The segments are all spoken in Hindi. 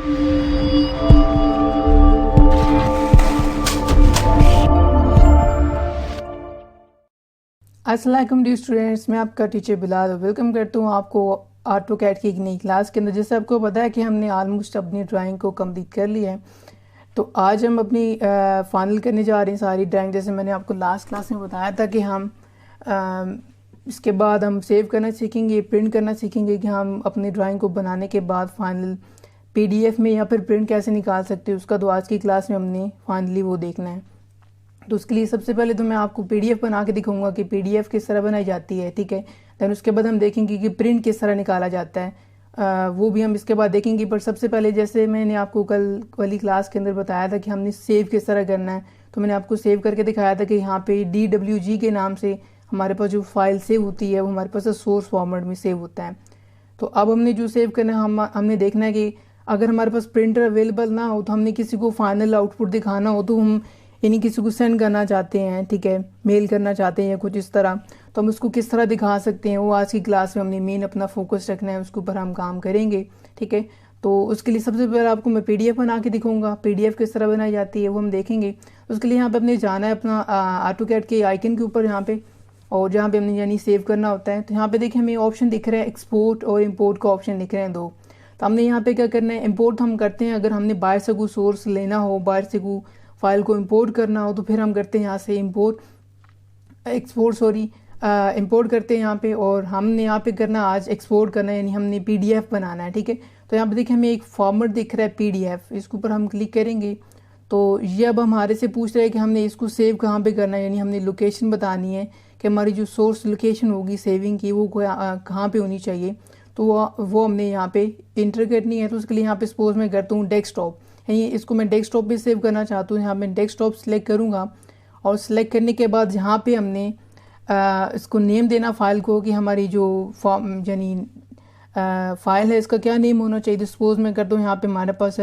अस्सलाम वालेकुम डियर स्टूडेंट्स, मैं आपका टीचर बिलाल वेलकम करता हूँ आपको ऑटोकैड की एक नई क्लास के अंदर। जैसे आपको पता है कि हमने ऑलमोस्ट अपनी ड्राइंग को कंप्लीट कर लिया है, तो आज हम अपनी फाइनल करने जा रहे हैं सारी ड्राइंग। जैसे मैंने आपको लास्ट क्लास में बताया था कि हम इसके बाद हम सेव करना सीखेंगे, प्रिंट करना सीखेंगे कि हम अपनी ड्राइंग को बनाने के बाद फाइनल PDF में या फिर प्रिंट कैसे निकाल सकते हैं उसका। तो आज की क्लास में हमने फाइनली वो देखना है। तो उसके लिए सबसे पहले तो मैं आपको PDF बना के दिखाऊंगा कि PDF किस तरह बनाई जाती है, ठीक है। दैन उसके बाद हम देखेंगे कि प्रिंट किस तरह निकाला जाता है, वो भी हम इसके बाद देखेंगे। पर सबसे पहले जैसे मैंने आपको कल वाली क्लास के अंदर बताया था कि हमने सेव किस तरह करना है, तो मैंने आपको सेव करके दिखाया था कि यहाँ पे DWG के नाम से हमारे पास जो फाइल सेव होती है वो हमारे पास सोर्स फॉर्मेट में सेव होता है। तो अब हमने जो सेव करना है हमने देखना है कि अगर हमारे पास प्रिंटर अवेलेबल ना हो, तो हमने किसी को फाइनल आउटपुट दिखाना हो, तो हम यानी किसी को सेंड करना चाहते हैं, ठीक है, मेल करना चाहते हैं या कुछ इस तरह, तो हम उसको किस तरह दिखा सकते हैं, वो आज की क्लास में हमने मेन अपना फोकस रखना है, उसके ऊपर हम काम करेंगे, ठीक है। तो उसके लिए सबसे पहले आपको मैं PDF बना के दिखाऊंगा। PDF किस तरह बनाई जाती है वो हम देखेंगे। उसके लिए यहाँ पे अपने जाना है अपना ऑटोकैड के आइकन के ऊपर यहाँ पे, और जहाँ पे हमने यानी सेव करना होता है। तो यहाँ पे देखिए हमें ऑप्शन दिख रहा है, एक्सपोर्ट और इम्पोर्ट का ऑप्शन दिख रहे हैं दो। तो हमने यहाँ पे क्या करना है, इम्पोर्ट हम करते हैं अगर हमने बाहर से कोई सोर्स लेना हो, बाहर से कोई फाइल को इंपोर्ट करना हो, तो फिर हम करते हैं यहाँ से इंपोर्ट करते हैं यहाँ पे। और हमने यहाँ पे करना आज एक्सपोर्ट करना है, यानी हमने PDF बनाना है, ठीक है। तो यहाँ पे देखिए हमें एक फॉर्मेट दिख रहा है PDF, इसके ऊपर हम क्लिक करेंगे तो ये अब हमारे से पूछ रहा है कि हमने इसको सेव कहाँ पे करना है, यानी हमने लोकेशन बतानी है कि हमारी जो सोर्स लोकेशन होगी सेविंग की वो कहाँ पे होनी चाहिए। तो वो हमने यहाँ पे इंटर करनी है। तो उसके लिए यहाँ पे सपोज मैं करता हूँ डेस्कटॉप, यानी इसको मैं डेस्कटॉप पे सेव करना चाहता हूँ। यहाँ मैं डेस्कटॉप सेलेक्ट करूँगा और सेलेक्ट करने के बाद यहाँ पे हमने इसको नेम देना फाइल को कि हमारी जो फॉर्म यानी फाइल है इसका क्या नेम होना चाहिए। तो सपोज मैं करता हूँ यहाँ पे हमारे पास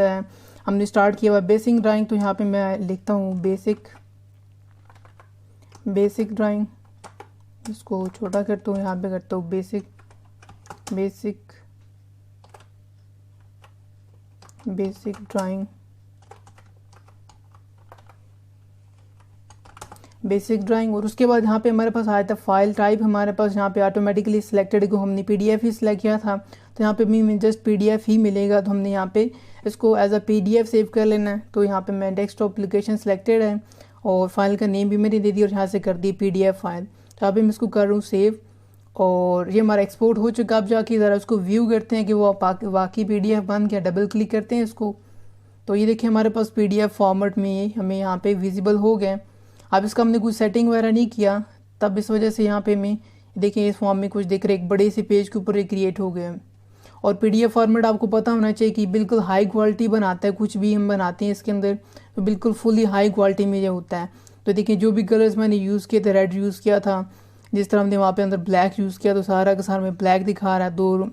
हमने स्टार्ट किया हुआ बेसिक ड्राइंग, तो यहाँ पे मैं लिखता हूँ बेसिक ड्राइंग, इसको छोटा करता हूँ, यहाँ पे करता हूँ बेसिक ड्राइंग। और उसके बाद यहाँ पे हमारे पास आया था फाइल टाइप, हमारे पास यहाँ पे ऑटोमेटिकली सिलेक्टेड को हमने PDF ही सिलेक्ट किया था, तो यहाँ पे भी जस्ट PDF ही मिलेगा। तो हमने यहाँ पे इसको एज अ PDF सेव कर लेना है। तो यहाँ पे मैं डेस्कटॉप लोकेशन सिलेक्टेड है और फाइल का नेम भी मैंने दे दी और यहाँ से कर दी PDF फाइल। तो यहाँ पे मैं इसको कर रहा हूँ सेव और ये हमारा एक्सपोर्ट हो चुका। अब जाके ज़रा उसको व्यू करते हैं कि वो वाकई PDF बन गया। डबल क्लिक करते हैं इसको, तो ये देखिए हमारे पास PDF फॉर्मेट में हमें यहाँ पे विजिबल हो गए। अब इसका हमने कुछ सेटिंग वगैरह नहीं किया, तब इस वजह से यहाँ पे मैं देखिए इस फॉर्म में कुछ दिख रहे, एक बड़े से पेज के ऊपर ये क्रिएट हो गए। और PDF फॉर्मेट आपको पता होना चाहिए कि बिल्कुल हाई क्वालिटी बनाता है, कुछ भी हम बनाते हैं इसके अंदर तो बिल्कुल फुली हाई क्वालिटी में ये होता है। तो देखिए जो भी कलर्स मैंने यूज़ किए थे, रेड यूज़ किया था, जिस तरह हमने वहाँ पे अंदर ब्लैक यूज़ किया तो सारा का सारा में ब्लैक दिखा रहा है। तो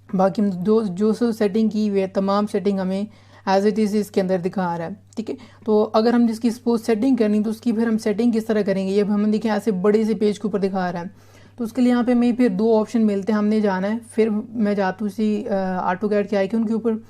बाकी हम जो सेटिंग की हुई है तमाम सेटिंग हमें एज इट इज़ इसके अंदर दिखा रहा है, ठीक है। तो अगर हम जिसकी सपोज सेटिंग करनी तो उसकी फिर हम सेटिंग किस तरह करेंगे, ये हमें देखिए ऐसे बड़े से पेज के ऊपर दिखा रहा है। तो उसके लिए यहाँ पे मैं फिर दो ऑप्शन मिलते हैं, हमने जाना है, फिर मैं जाती हूँ उसी ऑटोकैड के आइकन के ऊपर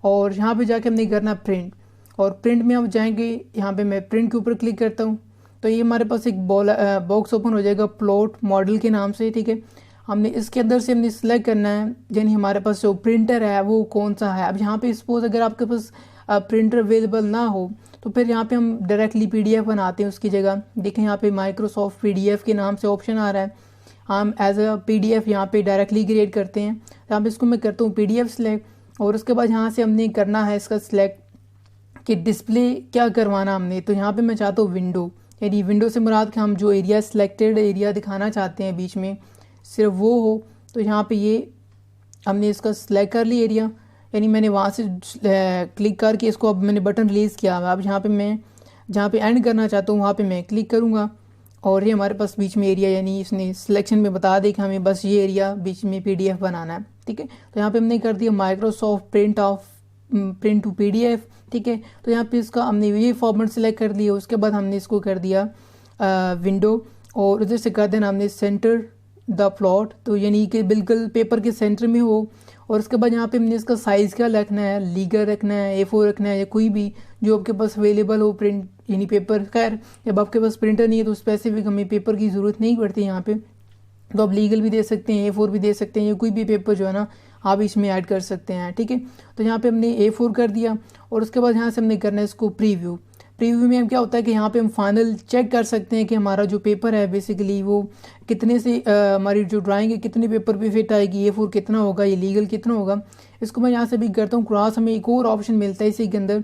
और यहाँ पे जाके हमने करना प्रिंट। और प्रिंट में अब जाएंगे, यहाँ पे मैं प्रिंट के ऊपर क्लिक करता हूँ तो ये हमारे पास एक बॉक्स ओपन हो जाएगा प्लॉट मॉडल के नाम से, ठीक है। हमने इसके अंदर से हमने सेलेक्ट करना है यानी हमारे पास जो प्रिंटर है वो कौन सा है। अब यहाँ पे सपोज अगर आपके पास प्रिंटर अवेलेबल ना हो तो फिर यहाँ पे हम डायरेक्टली PDF बनाते हैं उसकी जगह। देखें यहाँ पे माइक्रोसॉफ्ट PDF के नाम से ऑप्शन आ रहा है, हम एज अ PDF यहाँ पे डायरेक्टली क्रिएट करते हैं। यहाँ पे इसको मैं करता हूँ PDF सेलेक्ट और उसके बाद यहाँ से हमने करना है इसका सिलेक्ट कि डिस्प्ले क्या करवाना हमने। तो यहाँ पे मैं चाहता हूँ विंडो, यानी विंडो से मुराद कि हम जो एरिया सिलेक्टेड एरिया दिखाना चाहते हैं बीच में सिर्फ वो हो। तो यहाँ पे ये हमने इसका सिलेक्ट कर लिया एरिया, यानी मैंने वहाँ से क्लिक करके इसको अब मैंने बटन रिलीज़ किया। अब यहाँ पे मैं जहाँ पे एंड करना चाहता हूँ वहाँ पे मैं क्लिक करूँगा और ये हमारे पास बीच में एरिया यानी इसने सिलेक्शन में बता दें कि हमें बस ये एरिया बीच में PDF बनाना है, ठीक है। तो यहाँ पे हमने कर दिया माइक्रोसॉफ्ट प्रिंट टू PDF, ठीक है। तो यहाँ पे इसका हमने ये फॉर्मेट सेलेक्ट कर लिया। उसके बाद हमने इसको कर दिया विंडो और उधर से कर देना हमने सेंटर द प्लॉट, तो यानी कि बिल्कुल पेपर के सेंटर में हो और उसके बाद यहाँ पे हमने इसका साइज़ क्या रखना है, लीगल रखना है, A4 रखना है, या कोई भी जो आपके पास अवेलेबल हो प्रिंट यानी पेपर। खैर जब आपके पास प्रिंटर नहीं है तो स्पेसिफिक हमें पेपर की ज़रूरत नहीं पड़ती यहाँ पे, तो आप लीगल भी दे सकते हैं, A4 भी दे सकते हैं, या कोई भी पेपर जो है ना आप इसमें ऐड कर सकते हैं। ठीक है, तो यहाँ पे हमने A4 कर दिया और उसके बाद यहाँ से हमने करना है इसको प्रीव्यू। प्रीव्यू में हम क्या होता है कि यहाँ पे हम फाइनल चेक कर सकते हैं कि हमारा जो पेपर है बेसिकली वो कितने से हमारी जो ड्राइंग है कितने पेपर पे फिट आएगी, A4 कितना होगा, ये लीगल कितना होगा। इसको मैं यहाँ से भी करता हूँ क्रॉस। हमें एक और ऑप्शन मिलता है इसी के अंदर,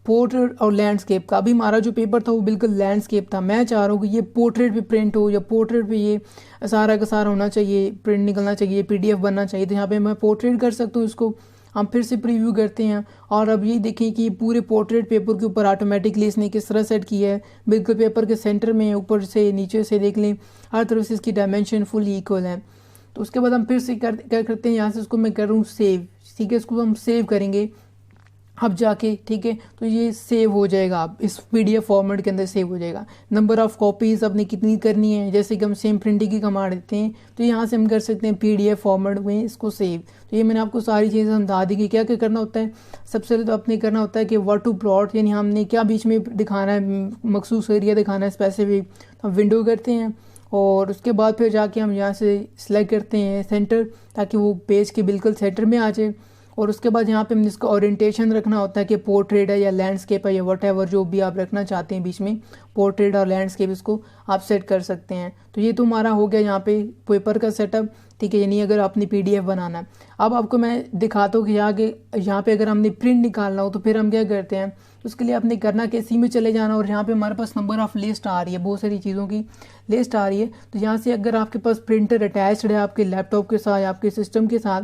पोर्ट्रेट और लैंडस्केप का। अभी हमारा जो पेपर था वो बिल्कुल लैंडस्केप था, मैं चाह रहा हूँ कि ये पोर्ट्रेट पे प्रिंट हो, या पोर्ट्रेट पे ये सारा का सारा होना चाहिए, प्रिंट निकलना चाहिए, PDF बनना चाहिए। तो यहाँ पे मैं पोर्ट्रेट कर सकता हूँ इसको। हम फिर से प्रीव्यू करते हैं और अब ये देखें कि पूरे पोर्ट्रेट पेपर के ऊपर ऑटोमेटिकली इसने किस तरह सेट किया है, बिल्कुल पेपर के सेंटर में, ऊपर से नीचे से देख लें हर तरफ से इसकी डायमेंशन फुल इक्वल है। तो उसके बाद हम फिर से क्या करते हैं, यहाँ से इसको मैं कर रहा हूँ सेव। ठीक है, इसको हम सेव करेंगे अब जाके। ठीक है, तो ये सेव हो जाएगा, आप इस PDF फॉर्मेट के अंदर सेव हो जाएगा। नंबर ऑफ़ कॉपीज़ आपने कितनी करनी है, जैसे कि हम सेम प्रिंटिंग की कमांड देते हैं तो यहाँ से हम कर सकते हैं PDF फॉर्मेट में इसको सेव। तो ये मैंने आपको सारी चीज़ें समझा दी कि क्या क्या करना होता है। सबसे पहले तो आपने करना होता है कि व्हाट टू प्लॉट, यानी हमने क्या बीच में दिखाना है, मखसूस एरिया दिखाना है स्पेसिफिक, हम विंडो करते हैं और उसके बाद फिर जाके हम यहाँ से सिलेक्ट करते हैं सेंटर, ताकि वो पेज के बिल्कुल सेंटर में आ जाए। और उसके बाद यहाँ पे हमने इसका ओरिएंटेशन रखना होता है कि पोर्ट्रेट है या लैंडस्केप है या वटएवर जो भी आप रखना चाहते हैं बीच में, पोर्ट्रेट और लैंडस्केप इसको आप सेट कर सकते हैं। तो ये तो हमारा हो गया यहाँ पे पेपर का सेटअप। ठीक है, यानी अगर आपने PDF बनाना है। अब आपको मैं दिखाता हूँ कि यहाँ पे अगर हमने प्रिंट निकालना हो तो फिर हम क्या करते हैं। उसके लिए आपने करना कि इसी में चले जाना और यहाँ पे हमारे पास नंबर ऑफ़ लिस्ट आ रही है, बहुत सारी चीज़ों की लिस्ट आ रही है। तो यहाँ से अगर आपके पास प्रिंटर अटैच्ड है आपके लैपटॉप के साथ, आपके सिस्टम के साथ,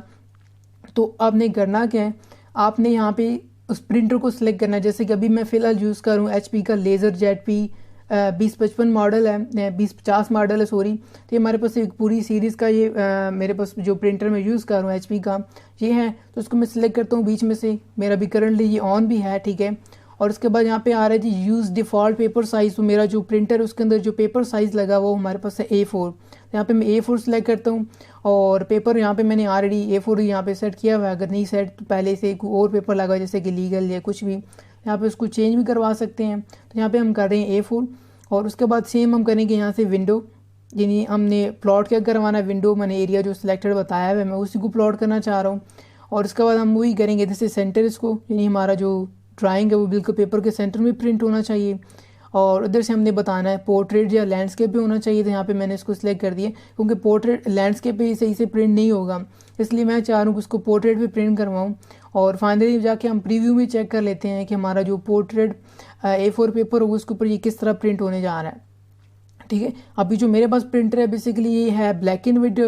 तो आपने करना क्या है, आपने यहाँ पे उस प्रिंटर को सिलेक्ट करना है। जैसे कि अभी मैं फ़िलहाल यूज़ कर रहा हूँ HP का लेज़र ZP 2055 मॉडल है, 2050 मॉडल है सॉरी। तो ये हमारे पास एक पूरी सीरीज़ का ये मेरे पास जो प्रिंटर मैं यूज़ कर रहा हूँ HP का ये है। तो उसको मैं सिलेक्ट करता हूँ बीच में से, मेरा भी करंटली ये ऑन भी है। ठीक है, और उसके बाद यहाँ पे आ रहा है जी यूज़ डिफ़ॉल्ट पेपर साइज़। तो मेरा जो प्रिंटर है उसके अंदर जो पेपर साइज़ लगा वो हमारे पास है A4। यहाँ पे मैं A4 सेलेक्ट करता हूँ और पेपर यहाँ पे मैंने ऑलरेडी A4 यहाँ पे सेट किया हुआ है। अगर नहीं सेट तो पहले से कोई और पेपर लगा जैसे कि लीगल या कुछ भी, यहाँ पे उसको चेंज भी करवा सकते हैं। तो यहाँ पे हम कर रहे हैं A4 और उसके बाद सेम हम करेंगे यहाँ से विंडो, यानी हमने प्लॉट क्या करवाना है, विंडो मैंने एरिया जो सिलेक्टेड बताया है मैं उसी को प्लॉट करना चाह रहा हूँ। और उसके बाद हम वही करेंगे जैसे सेंटर इसको, यानी हमारा जो ड्राइंग है वो बिल्कुल पेपर के सेंटर में प्रिंट होना चाहिए। और उधर से हमने बताना है पोर्ट्रेट या लैंडस्केप भी होना चाहिए। तो यहाँ पे मैंने इसको सिलेक्ट कर दिया क्योंकि पोर्ट्रेट लैंडस्केप पे सही से प्रिंट नहीं होगा, इसलिए मैं चाह रहा हूँ कि उसको पोर्ट्रेट पे प्रिंट करवाऊँ। और फाइनली जाके हम प्रीव्यू में चेक कर लेते हैं कि हमारा जो पोर्ट्रेट A4 पेपर होगा उसके ऊपर ये किस तरह प्रिंट होने जा रहा है। ठीक है, अभी जो मेरे पास प्रिंटर है बेसिकली ये है ब्लैक एंड वाइट।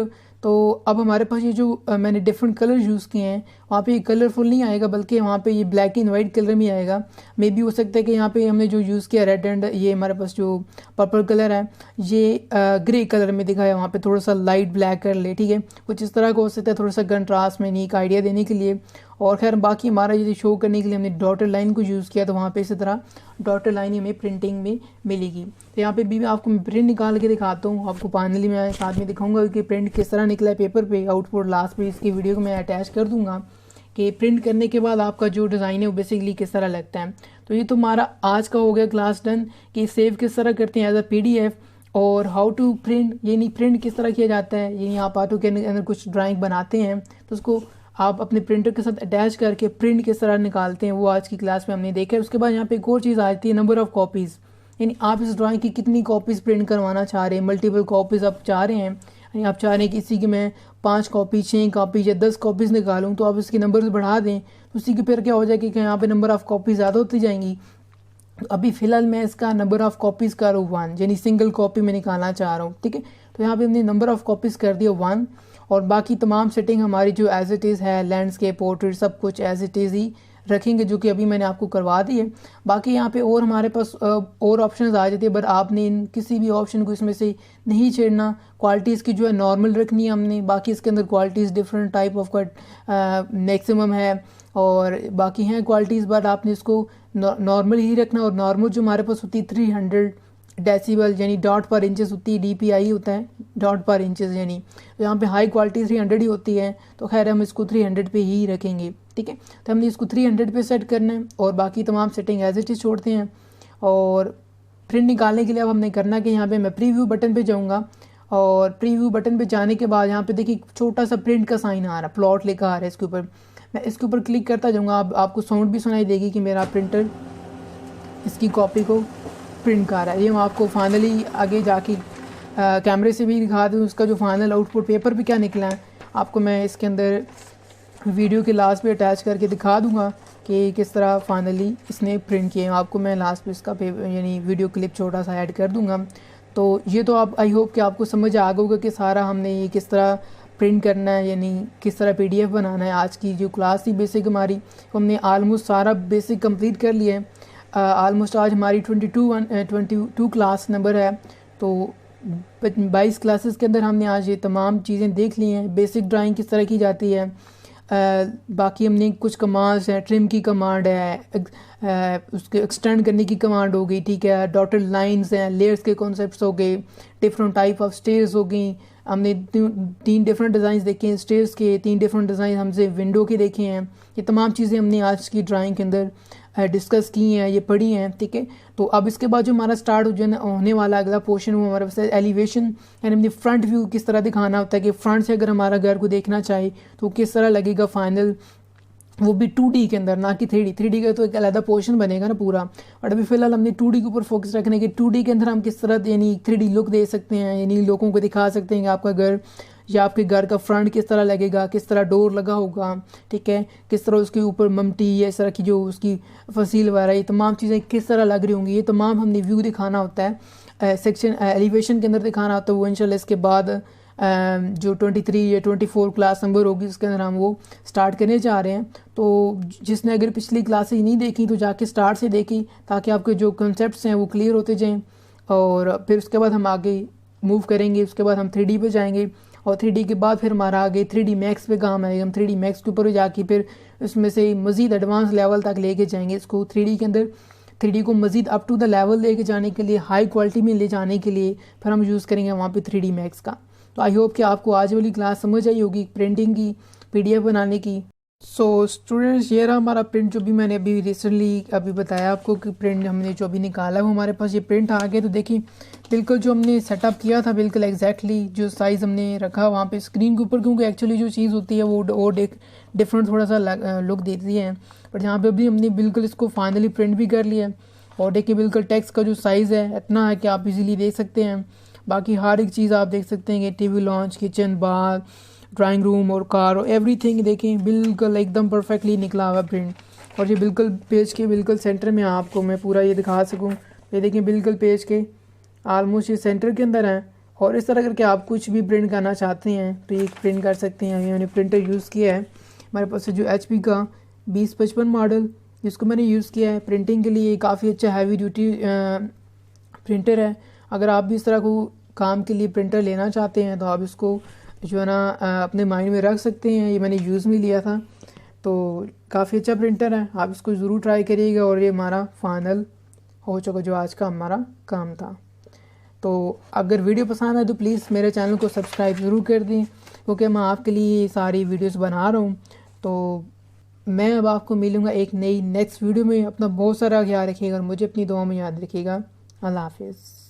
तो अब हमारे पास ये जो मैंने डिफरेंट कलर यूज़ किए हैं वहाँ पे ये कलरफुल नहीं आएगा, बल्कि वहाँ पे ये ब्लैक एंड वाइट कलर में आएगा। मे बी हो सकता है कि यहाँ पे हमने जो यूज़ किया रेड एंड ये हमारे पास जो पर्पल कलर है ये ग्रे कलर में दिखाया, वहाँ पे थोड़ा सा लाइट ब्लैक कर ले। ठीक है, कुछ इस तरह का हो सकता है, थोड़ा सा कंट्रास्ट में एक आइडिया देने के लिए। और खैर बाकी हमारा ये शो करने के लिए हमने डॉटेड लाइन को यूज़ किया, तो वहाँ पे इसी तरह डॉटेड लाइन हमें प्रिंटिंग में मिलेगी। तो यहाँ पे भी मैं आपको प्रिंट निकाल के दिखाता हूँ, आपको फाइनली मैं साथ में दिखाऊंगा कि प्रिंट किस तरह निकला है पेपर पे। आउटपुट लास्ट पे इसकी वीडियो को मैं अटैच कर दूँगा कि प्रिंट करने के बाद आपका जो डिज़ाइन है वो बेसिकली किस तरह लगता है। तो ये तो हमारा आज का हो गया क्लास डन कि सेव किस तरह करते हैं एज अ PDF और हाउ टू प्रिंट, यानी प्रिंट किस तरह किया जाता है। यानी आप ऑटो के अंदर कुछ ड्राइंग बनाते हैं तो उसको आप अपने प्रिंटर के साथ अटैच करके प्रिंट किस तरह निकालते हैं, वो आज की क्लास में हमने देखा है। उसके बाद यहाँ पे एक और चीज़ आती है नंबर ऑफ़ कॉपीज़, यानी आप इस ड्राइंग की कितनी कॉपीज़ प्रिंट करवाना चाह रहे हैं, मल्टीपल कॉपीज़ आप चाह रहे हैं, यानी आप चाह रहे हैं कि इसी की मैं 5 कॉपी 6 कॉपी या 10 कॉपीज़ निकालूँ, तो आप इसके नंबर्स बढ़ा दें तो उसी के फिर क्या हो जाएगी कि यहाँ पे नंबर ऑफ़ कॉपी ज़्यादा होती जाएंगी। तो अभी फ़िलहाल मैं इसका नंबर ऑफ़ कॉपीज़ कर रहा हूँ 1, यानी सिंगल कॉपी में निकालना चाह रहा हूँ। ठीक है, तो यहाँ पे हमने नंबर ऑफ़ कॉपीज़ कर दिया 1 और बाकी तमाम सेटिंग हमारी जो एज इट इज़ है, लैंडस्केप पोर्ट्रेट सब कुछ एज इट इज़ ही रखेंगे, जो कि अभी मैंने आपको करवा दी है। बाकी यहाँ पे और हमारे पास और ऑप्शंस आ जाते हैं, बट आपने इन किसी भी ऑप्शन को इसमें से नहीं छेड़ना। क्वालिटीज़ की जो है नॉर्मल रखनी है हमने, बाकी इसके अंदर qualities different type of maximum है और बाकी हैं क्वालिटीज़, बट आपने इसको नॉर्मल ही रखना। और नॉर्मल जो हमारे पास होती है 300 डेसिबल यानी डॉट पर इंचेस होती है, DPI होता है डॉट पर इंचेस, यानी तो यहाँ पे हाई क्वालिटी 300 ही होती है, तो खैर हम इसको 300 पे ही रखेंगे, ठीक है। तो हमने इसको 300 पे सेट करना है और बाकी तमाम सेटिंग एज इट इज़ छोड़ते हैं। और प्रिंट निकालने के लिए अब हमने करना कि यहाँ पे मैं प्रीव्यू बटन पे जाऊँगा और प्रीव्यू बटन पे जाने के बाद यहाँ पे देखिए छोटा सा प्रिंट का साइन आ रहा है, प्लॉट लिखा आ रहा है इसके ऊपर। मैं इसके ऊपर क्लिक करता जाऊँगा, आपको साउंड भी सुनाई देगी कि मेरा प्रिंटर इसकी कॉपी को प्रिंट कर रहा है। ये मैं आपको फाइनली आगे जाके कैमरे से भी दिखा दूँ उसका जो फाइनल आउटपुट पेपर पे क्या निकला है, आपको मैं इसके अंदर वीडियो के लास्ट पे अटैच करके दिखा दूँगा कि किस तरह फाइनली इसने प्रिंट किए। आपको मैं लास्ट पे इसका यानी वीडियो क्लिप छोटा सा ऐड कर दूँगा। तो ये तो आप आई होप कि आपको समझ आ गया कि सारा हमने ये किस तरह प्रिंट करना है, यानी किस तरह PDF बनाना है। आज की जो क्लास थी बेसिक हमारी, हमने आलमोस्ट सारा बेसिक कंप्लीट कर लिया है। आलमोस्ट आज हमारी 22 क्लास नंबर है, तो 22 क्लासेस के अंदर हमने आज ये तमाम चीज़ें देख ली हैं। बेसिक ड्राइंग किस तरह की जाती है, बाकी हमने कुछ कमांड्स हैं, ट्रिम की कमांड है, उसके एक्सटेंड करने की कमांड हो गई, ठीक है, डॉटेड लाइंस हैं, लेयर्स के कॉन्सेप्ट्स हो गए, डिफरेंट टाइप ऑफ स्टेयर्स हो गई। हमने 3 डिफरेंट डिज़ाइन देखे हैं स्टेयर्स के, 3 डिफरेंट डिज़ाइन हमसे विंडो के देखे हैं। ये तमाम चीज़ें हमने आज की ड्राइंग के अंदर डिस्कस की हैं, ये पढ़ी हैं, ठीक है। तो अब इसके बाद जो हमारा स्टार्ट होने वाला अगला पोर्शन वो हमारे पास एलिवेशन, यानी हमने फ्रंट व्यू किस तरह दिखाना होता है कि फ्रंट से अगर हमारा घर को देखना चाहे तो किस तरह लगेगा फाइनल, वो भी 2D के अंदर, ना कि 3D का तो एक अलग पोर्शन बनेगा ना पूरा। बट अभी फ़िलहाल हमने 2D के ऊपर फोकस रखने के 2D के अंदर हम किस तरह यानी 3D लुक दे सकते हैं, यानी लोगों को दिखा सकते हैं कि आपका घर या आपके घर का फ्रंट किस तरह लगेगा, किस तरह डोर लगा होगा, ठीक है, किस तरह उसके ऊपर ममटी या इस तरह की जो उसकी फसील वगैरह ये तमाम चीज़ें किस तरह लग रही होंगी, ये तमाम हमने व्यू दिखाना होता है। सेक्शन एलिवेशन के अंदर दिखाना होता है वो इंशाल्लाह इसके बाद जो 23 या 24 क्लास नंबर होगी उसके अंदर हम वो स्टार्ट करने जा रहे हैं। तो जिसने अगर पिछली क्लासेज नहीं देखी तो जाके स्टार्ट से देखी, ताकि आपके जो कंसेप्ट्स हैं वो क्लियर होते जाएं। और फिर उसके बाद हम आगे मूव करेंगे, उसके बाद हम 3D पे जाएंगे और 3D के बाद फिर हमारा आगे 3D मैक्स पे काम आएगा। हम 3D मैक्स के ऊपर जाके फिर उसमें से मज़ीद एडवांस लेवल तक लेके जाएंगे इसको 3D के अंदर। 3D को मज़ीद अप टू द लेवल लेके जाने के लिए, हाई क्वालिटी में ले जाने के लिए फिर हम यूज़ करेंगे वहाँ पे 3D मैक्स का। तो आई होप कि आपको आज वाली क्लास समझ आई होगी प्रिंटिंग की, PDF बनाने की। सो स्टूडेंट्स, ये रहा हमारा प्रिंट जो भी मैंने अभी रिसेंटली अभी बताया आपको कि प्रिंट हमने जो अभी निकाला वो हमारे पास ये प्रिंट आ गया। तो देखिए बिल्कुल जो हमने सेटअप किया था बिल्कुल एग्जैक्टली जो साइज़ हमने रखा वहाँ पे स्क्रीन के ऊपर, क्योंकि एक्चुअली जो चीज़ होती है वो डिफरेंट थोड़ा सा लुक देती है। बट यहाँ पे अभी हमने बिल्कुल इसको फाइनली प्रिंट भी कर लिया। और देखिए बिल्कुल टेक्स्ट का जो साइज़ है इतना है कि आप इजीली देख सकते हैं। बाकी हर एक चीज़ आप देख सकते हैं कि TV लॉन्च, किचन, बार, ड्राइंग रूम और कार और एवरीथिंग देखें बिल्कुल एकदम परफेक्टली निकला हुआ प्रिंट। और ये बिल्कुल पेज के बिल्कुल सेंटर में आपको मैं पूरा ये दिखा सकूं, ये देखें बिल्कुल पेज के आलमोस्ट ये सेंटर के अंदर है। और इस तरह करके आप कुछ भी प्रिंट करना चाहते हैं तो ये प्रिंट कर सकते हैं। मैंने प्रिंटर यूज़ किया है, हमारे पास जो HP का 2055 मॉडल जिसको मैंने यूज़ किया है प्रिंटिंग के लिए। काफ़ी अच्छा हैवी ड्यूटी प्रिंटर है। अगर आप भी इस तरह को काम के लिए प्रिंटर लेना चाहते हैं तो आप इसको जो है ना अपने माइंड में रख सकते हैं। ये मैंने यूज़ में लिया था, तो काफ़ी अच्छा प्रिंटर है, आप इसको ज़रूर ट्राई करिएगा। और ये हमारा फाइनल हो चुका जो आज का हमारा काम था। तो अगर वीडियो पसंद आए तो प्लीज़ मेरे चैनल को सब्सक्राइब ज़रूर कर दें, क्योंकि मैं आपके लिए सारी वीडियोस बना रहा हूँ। तो मैं अब आपको मिलूँगा एक नई नेक्स्ट वीडियो में। अपना बहुत सारा ख्याल रखिएगा और मुझे अपनी दुआ में याद रखिएगा। अल्लाह हाफिज़।